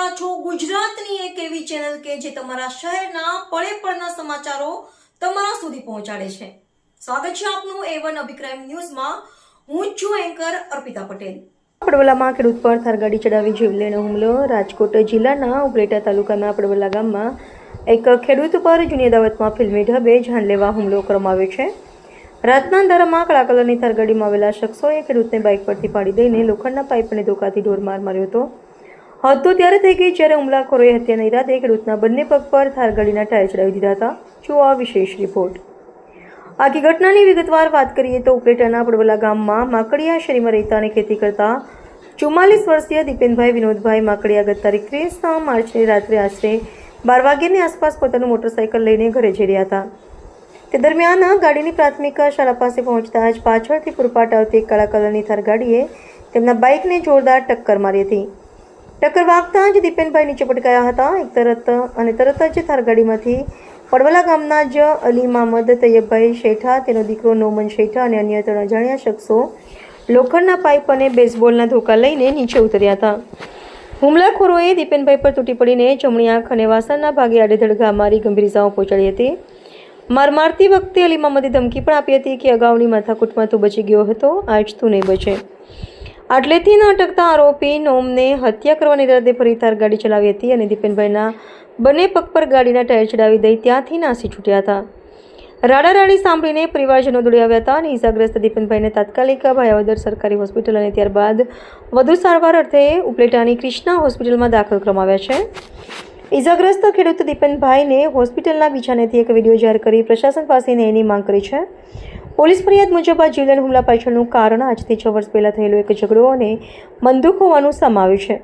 રહ્યા છો ગુજરાતની એક એવી ચેનલ કે જે તમારા શહેરના પળે પળના સમાચારો તમારા સુધી પહોંચાડે છે। સ્વાગત છે આપનું A1 અભિક્રાઇમ ન્યૂઝમાં। હું છું એન્કર અર્પિતા પટેલ। પડવલામાં ખેડૂત પર થારગાડી ચડાવી જીવલેણ હુમલો। રાજકોટ જિલ્લાના ઉપલેટા તાલુકાના પડવલા ગામમાં એક ખેડૂત પર જૂની અદાવતમાં ફિલ્મી ઢબે જાનલેવા હુમલો કરવામાં આવ્યો છે। રાતના અંધારામાં કાળા કલરની થારગાડીમાં આવેલા શખ્સોએ ખેડૂતને બાઇક પરથી પાડી દઈને લોખંડના પાઇપ અને ધોકાથી ઢોરમાર માર્યો હતો। હદ તો ત્યારે થઈ ગઈ જ્યારે હુમલાખોરોએ હત્યાના ઈરાદે ખેડૂતના બંને પગ પર થારગાડીના ટાયર ચડાવી દીધા હતા। જુઓ આ વિશેષ રિપોર્ટ। આખી ઘટનાની વિગતવાર વાત કરીએ તો ઉપલેટાના પડવલા ગામમાં માકડિયા શેરીમાં રહેતા અને ખેતી કરતા 44 વર્ષીય દીપેનભાઈ વિનોદભાઈ માકડિયા ગત તારીખ 30 માર્ચની રાત્રે આશરે 12 વાગ્યાની આસપાસ પોતાનું મોટરસાઇકલ લઈને ઘરે જઈ રહ્યા હતા। તે દરમિયાન ગાડીની પ્રાથમિક શાળા પાસે પહોંચતા જ પાછળથી પૂરપાટ આવતી એક કાળા કલરની થાર ગાડીએ તેમના બાઇકને જોરદાર ટક્કર મારી હતી। ટક્કર વાગતા જ દીપેનભાઈ નીચે પટકાયા હતા। તરત જ થાર ગાડીમાંથી પડવલા ગામના જ અલી મામદ તૈયબભાઈ શેઠા, તેનો દીકરો નોમન શેઠા અને અન્ય 3 અજાણ્યા શખ્સો લોખંડના પાઇપ અને બેઝબોલના ધોકા લઈને નીચે ઉતર્યા હતા। હુમલાખોરોએ દીપેનભાઈ પર તૂટી પડીને જમણી આંખ અને વાસણના ભાગે આડેધડ ઘા મારી ગંભીર ઇજાઓ પહોંચાડી હતી। માર મારતી વખતે અલી મામદે ધમકી પણ આપી હતી કે અગાઉની માથાકૂટમાં તું બચી ગયો હતો, આજ તું નહીં બચે। આટલેથી ન અટકતા આરોપી નોમને હત્યા કરવાની ઈરાદે ફરી થાર ગાડી ચલાવી હતી અને દીપેનભાઈના બંને પગ પર ગાડીના ટાયર ચડાવી દઈ ત્યાંથી નાસી છૂટ્યા હતા। રાડારાડી સાંભળીને પરિવારજનો દોડી આવ્યા હતા અને ઈજાગ્રસ્ત દીપેનભાઈને તાત્કાલિક ભાયાવદર સરકારી હોસ્પિટલ અને ત્યારબાદ વધુ સારવાર અર્થે ઉપલેટાની કૃષ્ણા હોસ્પિટલમાં દાખલ કરવામાં આવ્યા છે। ઈજાગ્રસ્ત ખેડૂત દીપેનભાઈને હોસ્પિટલના બિછાનેથી એક વિડીયો જાહેર કરી પ્રશાસન પાસે ન્યાયની માંગ કરી છે। પોલીસ ફરિયાદ મુજબ આ જીવલેણ હુમલા પાછળનું કારણ આજથી 6 વર્ષ પહેલાં થયેલો એક ઝઘડો અને બંદૂક હોવાનું સામે આવ્યું છે।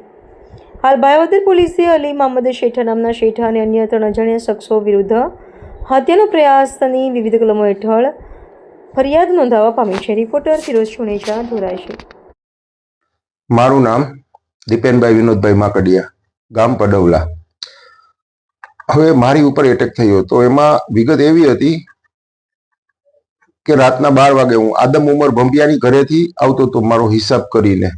હાલ ભાયાવદર પોલીસે અલી મામદ શેઠા નામના શેઠા અને અન્ય 3 અજાણ્યા શખ્સો વિરુદ્ધ હત્યાનો પ્રયાસની વિવિધ કલમો હેઠળ ફરિયાદ નોંધાવવા પામી છે। રિપોર્ટર ફિરોઝ ચુનેજા, ધોરાઈ। મારું નામ દીપેનભાઈ વિનોદભાઈ માકડિયા, ગામ પડવલા। હવે મારી ઉપર એટેક થયો તો એમાં વિગત એવી હતી કે રાતના 12 વાગે હું આદમ ઉમર ભંભિયાની ઘરેથી આવતો હતો મારો હિસાબ કરીને,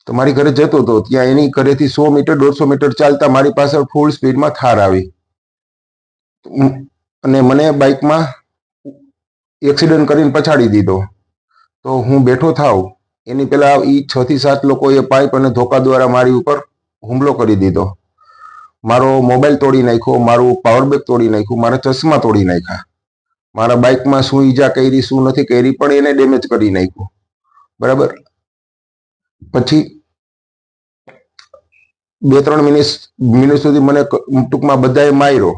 તો મારી ઘરે જતો હતો। ત્યાં એની ઘરેથી 100 મીટર 150 મીટર ચાલતા મારી પાછળ ફૂલ સ્પીડમાં થાર આવી અને મને બાઇકમાં એક્સિડન્ટ કરીને પછાડી દીધો। તો હું બેઠો થાવ એની પહેલા 6 થી 7 લોકોએ પાઇપ અને ધોકા દ્વારા મારી ઉપર હુમલો કરી દીધો। મારો મોબાઈલ તોડી નાખ્યો, મારું પાવર બેગ તોડી નાખ્યું, મારા ચશ્મા તોડી નાખ્યા, મારા બાઇકમાં શું ઈજા કરી શું નથી કરી પણ એને ડેમેજ કરી નાખ્યું, બરાબર। પછી 2-3 મિનિટ સુધી મને ટૂંકમાં બધાએ માર્યો।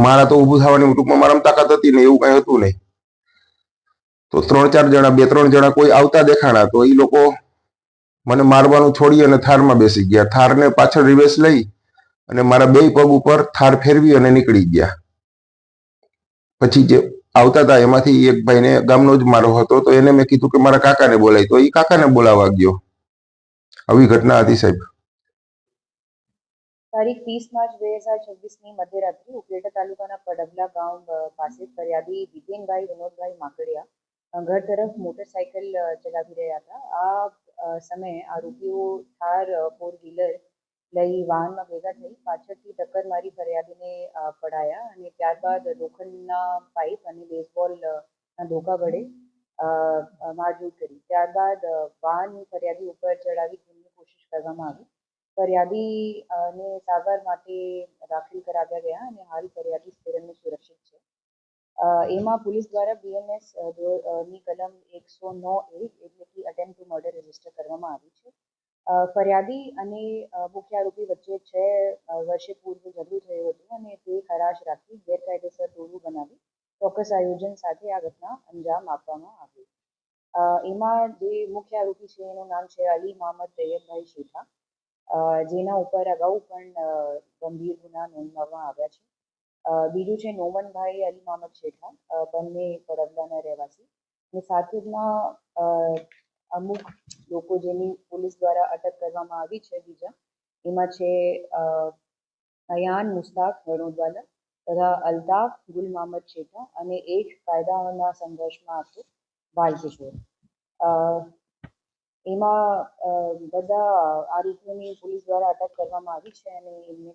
મારા તો ઊભું થવાની ટૂંકમાં મારામાં તાકાત હતી ને એવું કઈ હતું નહીં। તો 3-4 જણા 2-3 જણા કોઈ આવતા દેખાણા તો એ લોકો મને મારવાનું છોડી અને થારમાં બેસી ગયા। થારને પાછળ રિવેસ લઈ અને મારા 2 પગ ઉપર થાર ફેરવી અને નીકળી ગયા। પછી જે આવતા હતા એમાંથી એક ભાઈને ગામનો જ મારો હતો તો એને મેં કીધું કે મારા કાકાને બોલાય, તો એ કાકાને બોલાવવા ગયો। આવી ઘટના હતી સાહેબ। તારીખ 30 માર્ચ 2026ની મધ્યરાત્રિ ઉપલેટા તાલુકાના પડવલા ગામ પાસે ફરિયાદી દીપેનભાઈ વિનોદભાઈ માકડિયા ઘર તરફ મોટરસાઇકલ ચલાવી રહ્યા હતા। આ સમયે આરોપીઓ થાર 4 વ્હીલર લઈ વાહનમાં ભેગા થઈ પાછળથી ટક્કર મારી ફરિયાદીને પડાયા અને ત્યારબાદ લોખંડના પાઇપ અને બેઝબોલના ધોકા વડે મારઝૂડ કરી। ત્યારબાદ વાહન ફરિયાદી ઉપર ચડાવી જવાની કોશિશ કરવામાં આવી। ફરિયાદીને સારવાર માટે દાખલ કરાવ્યા ગયા અને હાલ ફરિયાદી સ્થિર અને સુરક્ષિત છે। એમાં પોલીસ દ્વારા BNS ની કલમ 109A એટલે કે અટેમ્પ્ટ ટુ મર્ડર રજીસ્ટર કરવામાં આવી છે। ફરિયાદી અને મુખ્ય આરોપી વચ્ચે 6 વર્ષે પૂર્વે ઝઘડો થયો હતો અને તે ખરાશ રાખી ગેરકાયદેસર ટોળું બનાવી ચોક્કસ આયોજન સાથે આ ઘટના અંજામ આપવામાં આવી। એમાં જે મુખ્ય આરોપી છે એનું નામ છે અલી મામદ તૈયબભાઈ શેઠા, જેના ઉપર અગાઉ પણ ગંભીર ગુના નોંધવામાં આવ્યા છે। બીજું છે નોમનભાઈ અલી મામદ શેઠા, બંને પડવલાના રહેવાસી અને સાથેના અમુક લોકો જેની પોલીસ દ્વારા અટક કરવામાં આવી છે બીજા, એમાં છે અયાન મુસ્તાક વડોદવાલા તથા અલ્તાફ ગુલ મામદ શેઠા અને એક કાયદાના સંઘર્ષમાં હતો બાલકિશોર। એમાં બધા આરોપીઓની પોલીસ દ્વારા અટક કરવામાં આવી છે અને એમને